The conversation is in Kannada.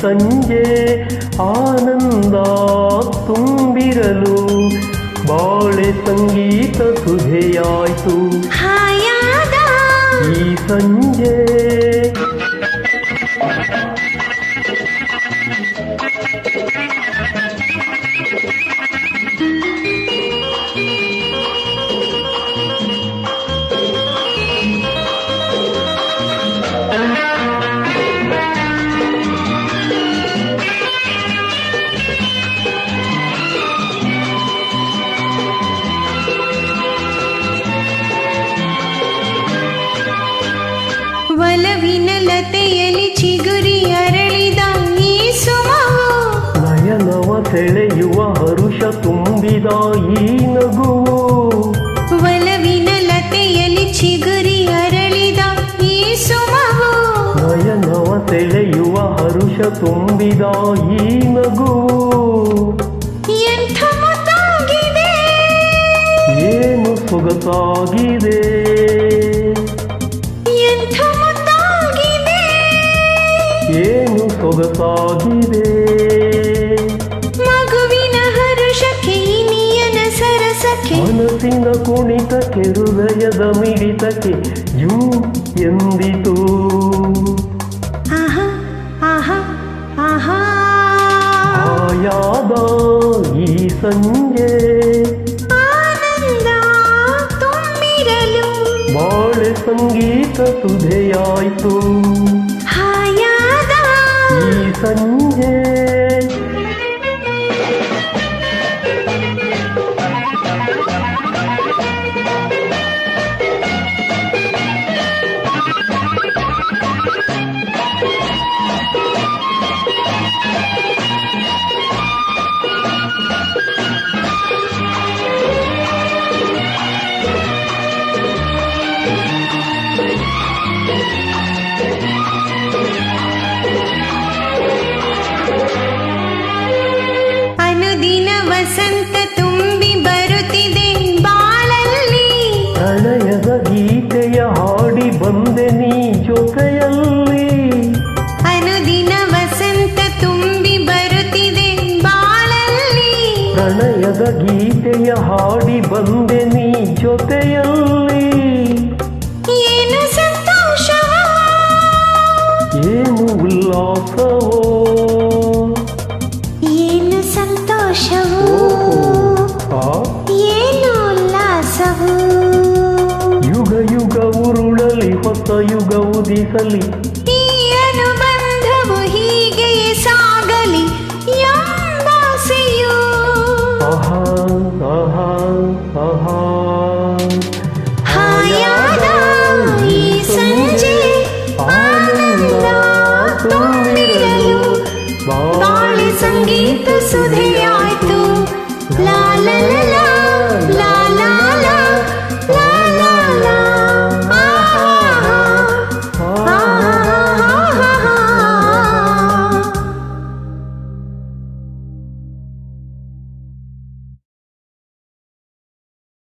ಸಂಜೆ ಆನಂದ ತುಂಬಿರಲು ಬಾಳೆ ಸಂಗೀತ ಸುಧೆಯಾಯ್ತು ಹಾಯಾದ ಈ ಸಂಜೆ. ಒಲವಿನ ಲತೆಯಲ್ಲಿ ಚಿಗುರಿ ಅರಳಿದ ಈ ಸುಮವು ನಯನವ ಸೆಳೆಯುವ ಹರುಷ ತುಂಬಿದ ಈ ನಗುವು ಒಲವಿನ ಲತೆಯಲ್ಲಿ ಚಿಗುರಿ ಅರಳಿದ ಈ ಸುಮವು ನಯನವ ಸೆಳೆಯುವ ಹರುಷ ತುಂಬಿದ ಈ ನಗುವು ಎಂಥ ಮುದ್ದಾಗಿದೆ ಏನು ಸೊಗಸಾಗಿದೆ ಎಂಥ ಮುದ್ದಾಗಿದೆ ಏನು ಸೊಗಸಾಗಿದೆ ಮಗುವಿನ ಹರುಷಕ್ಕೆ ಇನಿಯನ ಸರಸಕ್ಕೆ ಮನಸ್ಸಿನ ಕುಣಿತಕ್ಕೆ ಹೃದಯದ ಮಿಡಿತಕ್ಕೆ ಜೂ ಎಂದಿತು ಆಹಾ ಆಹಾ ಆಹಾ ಆಯಾದ ಈ ಸಂಜೆ ಆನಂದ ತುಂಬಿರಲು ಬಾಳೆ ಸಂಗೀತ ಸುಧೆಯಾಯ್ತು ಹಾಯಾದ ಈ ಸಂಜೆ. ಅನುದಿನ ವಸಂತ ತುಂಬಿ ಬರುತ್ತಿದೆ ಬಾಳಲ್ಲಿ ಪ್ರಣಯದ ಗೀತೆಯ ಹಾಡಿ ಬಂದೆ ನೀ ಜೊತೆಯಲ್ಲಿ ಅನುದಿನ ವಸಂತ ತುಂಬಿ ಬರುತ್ತಿದೆ ಬಾಳಲ್ಲಿ ಪ್ರಣಯದ ಗೀತೆಯ ಹಾಡಿ ಬಂದೆ ನೀ ಜೊತೆಯಲ್ಲಿ ಏನು ಸಂತೋಷವೋ ಏನು ಉಲ್ಲಾಸವೋ ಏನು ಸಂತೋಷವೋ ಆ ಏನು ಉಲ್ಲಾಸವೋ ಯುಗ ಯುಗ ಉರುಳಲಿ ಹೊಸ ಯುಗ ಉದಿಸಲಿ ಈ ಅನುಬಂಧವು ಹೀಗೆಯೇ ಸಾಗಲಿ ಎಂಬಾಸೆಯು ಆಹಾ ಆಹಾ ಆಹಾ ಹಾಯಾದ ಈ ಸಂಜೆ ಆನಂದ ತುಂಬಿರಲು ಬಾಳೆ ಸಂಗೀತ ಸುಧೆಯಾಯ್ತು ಲಾ ಲಾ